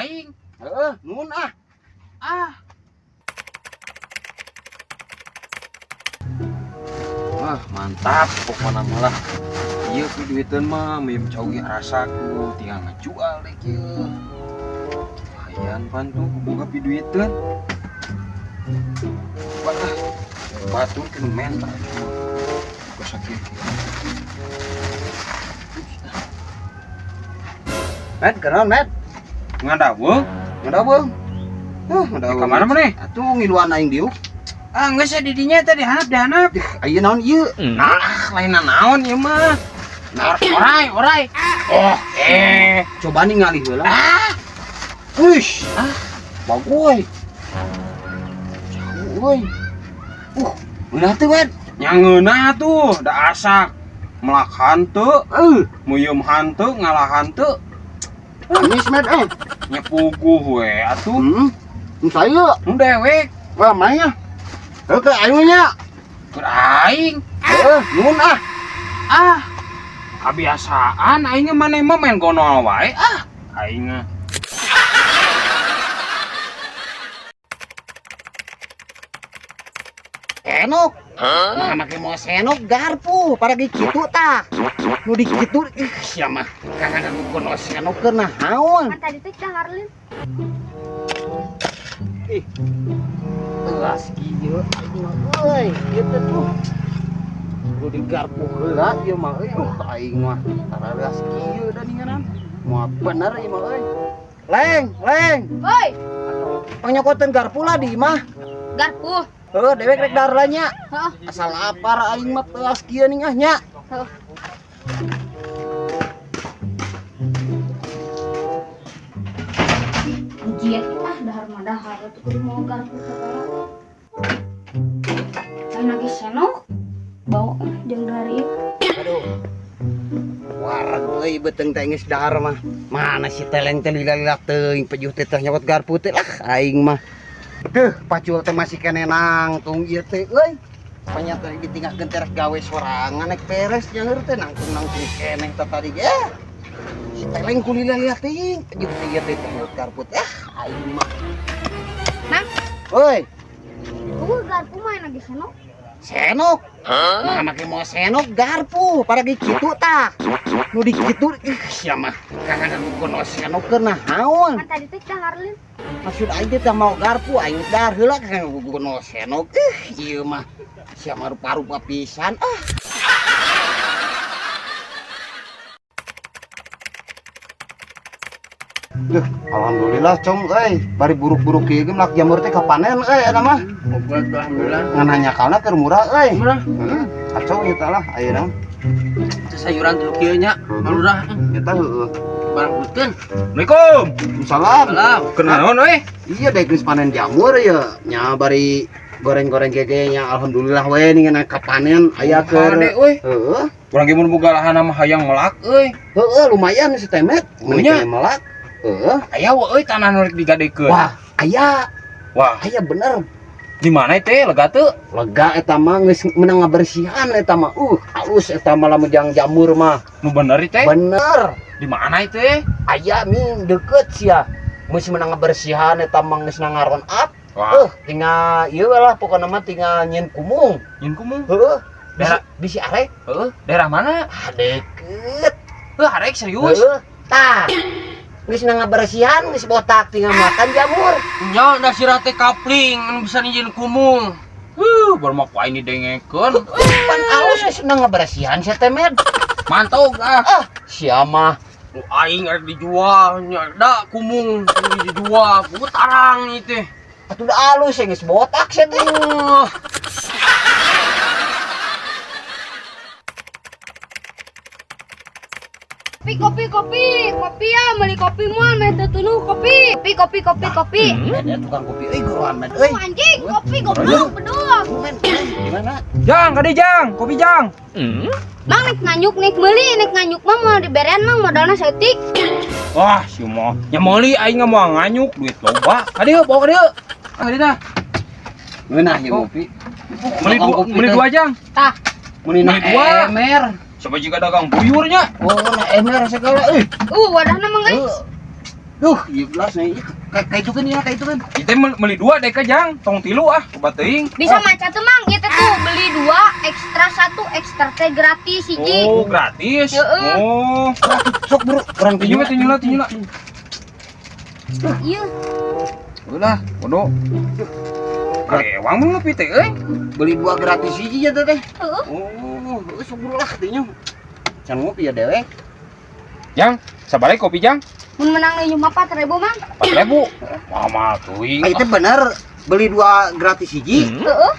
aing. Nuhun ah. Mantap pokoknya malah. Ieu ku duiteun mah meureun caugi rasaku tinggal ngajual deh kieu. Lumayan bantu boga piduiteun. Wah, batur ke mental. Kok sakit. Med, kenaon Med? Ngadaweung? Ngadaweung. Ngadaweung. Ka mana maneh? Atuh ngiluan aing diuk. Geus di dinya teh dihanap. Ayeuna naon ieu? Nah, lain naon ieu mah. Orai. Coba ningali heula. Wush. Bagoy. Jauh euy. Beunah teh Med. Nyangeunah tuh, da asak. Melak hanteu, muyum hanteu, ngalah hanteu. Amis Med Nyepuguh we atuh. Saya Nu dewek. wah mainnya. Ke ayunya. Keur aing. Nuhun ah. Kebiasaan aing maneh mah main gonol wae. Aing mah. Senok. Nah, make mau senok garpu pada kitu tah. Nu di kitu sia mah. Kakak kono senok keur naon? Kan tadi teh Harlin. Telas kieu euy, ieu teh tuh. Nu di garpu heula ieu mah euy. Aing mah tarareas kieu da ninganan. Moal bener ieu mah euy. Leng. Woi, Panyokoteun garpu lah di imah. garpu. Dewek rek darlanya. Heeh. Asal lapar aing mah telas kieu ning nya. Heeh. Ujian dahar tuh kudu mau garpu segala. Lain lagi senok. Bawa jeung dari. Aduh. Wareg euy beuteung teh geus dahar mah. Mana si teleng teh lila-lila teuing pejuh teh nyawat garpu teh lah aing mah. Teuh, pacul teh masih kene nangtung ieu teh euy. Panya teh ditinggalkeun teh rek gawe sorangan nek beres nyaeur teh nangtung keneh teh tadi ge. Si teleng ku lila-lila teuing pejuh teh ieu teh nyawat garpu teh aing mah. Mang, Euy, garpu main lagi senok. senok. Nah, make mau senok garpu pada kitu tah. Nu di kitu sia mah. Kakak kono senok keur naon? Kan tadi teh Harlin. Maksud aing teh mau garpu aing dar heula ka kono senok. Ieu mah sia mah rupa-rupa pisan. Alhamdulillah com euy, bari buruk-buruk ieu ge melak jamur teh kapanen euy eta mah. Alhamdulillah. Ngan hanya kalna keur murah euy. Murah. Kacau ieu teh lah ayeuna. Sayuran dulu kieu nya. Lurah. Eta heueuh. Barang putkeun. Assalamualaikum. Salam. Kenaon we? Iya deh geus panen jamur ya. Nya bari goreng-goreng gege nya alhamdulillah we ningan kapanen aya keur. Hade we. Heeh. Urang ge mun boga lahan mah hayang melak euy. Heeh lumayan si temet. Mun Nya. melak. Heeh. Aya we euy tanah nu rek digadekeun. Wah, aya bener. Di mana teh lega teu? Lega eta mah geus menang ngabersihan eta mah. Halus eta mah lamun jang jamur mah. Nu bener teh? Bener. Di mana teh? Aya ming deket sia. Geus menang ngabersihan eta mah geus ngaron up. Wah. Tinggal ieu lah pokona mah tinggal nyeun kumung. Nyin kumung. Heeh. Daerah Bisi arek. heeh, daerah mana? Deket. Arek serius? Heeh. Tah. Geus ngabersihan, geus botak tinggal makan jamur. Nya da sirah teh kapling anu bisa nijin kumung. Baru mah ku ini dengekeun. Pan alus geus ngabersihan sia teh med. Mantog Sia mah aing arek dijual nya da kumung dijual ku tarang ieu teh. atuh da alus geus botak sia teh. Kopi ya, beli kopi moal meh teu tunuh kopi. Kopi. Ada tukang kopi euy guruan med euy. Anjing, kopi goblok bedua. Men, gimana? Jang, kadi jang, kopi jang. Mang nek nganyuk nek meuli nek nganyuk mah mau diberean mang modalna seutik. Wah, si moh. Nya meuli aing mau nganyuk duit loba. Kadi bawa kadi. Kadi dah. Ngeunah ieu kopi. Meuli dua jang. Tah, Mun na dua. emer. Siapa juga dagang buyurnya? Oh, na emer segala euy. wadahna mang geus. Duh, iya gelas nih. Kayak itu kan ya, kayak itu kan. Kita beli 2 deh Jang, tong 3 ah, coba teuing. Bisa maca tuh mang, itu tuh beli 2 ekstra 1 ekstra teh gratis hiji. Oh, gratis. Heeh. Oh. Sok bro, orang Tinjau lah. Iya. Ulah, bodoh. Karewang mah ngopi teh euy. beli 2 gratis hiji ya teh. Heeh. Oh, sok bro lah katanya. Can ngopi ya dewek. Jang, sabaraha kopi Jang? Mun menang deui mah 4.000 mang. 4.000. Mama teuing. Itu bener beli 2 gratis hiji. Heeh.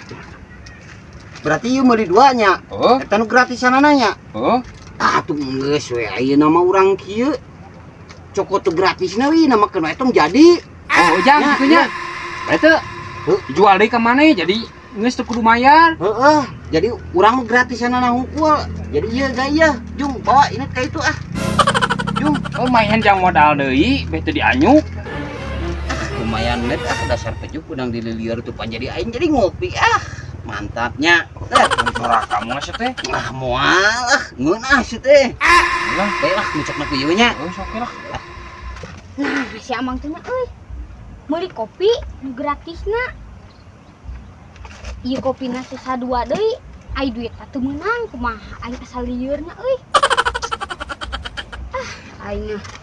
Berarti ieu meuli 2 nya. Heeh. Eta nu gratisan nanya. Heeh. Ah tuh geus we ayeuna mah urang kieu. Coko tuh gratisna we nama kena eta jadi. Oh, Jang, Ya, kitu nya. Eta jual deui ka maneh jadi geus teu kudu mayar. Heeh. Jadi urang nu gratisan hungkul. Jadi ieu gaya. Jung bawa ini kayak itu ah. Jung. Oh, mayan Jang modal deui, beh teu dianyuk. Lumayan net ah dasar pejuk udang dililieur tuh pan jadi aing jadi ngopi ah. Mantapnya. Murah kamu ngasih teh. Ah moal ah ngeunah sih teh. Lah, Baiklah ngucapna ku ieu nya. oh, sok lah. Nah, si Amang teh mah euy. Meuli kopi nu gratisna. Ieu kopina sisa 2 deui. Ai duit teu meunang kumaha aing asal liurna euy. Ah, aing mah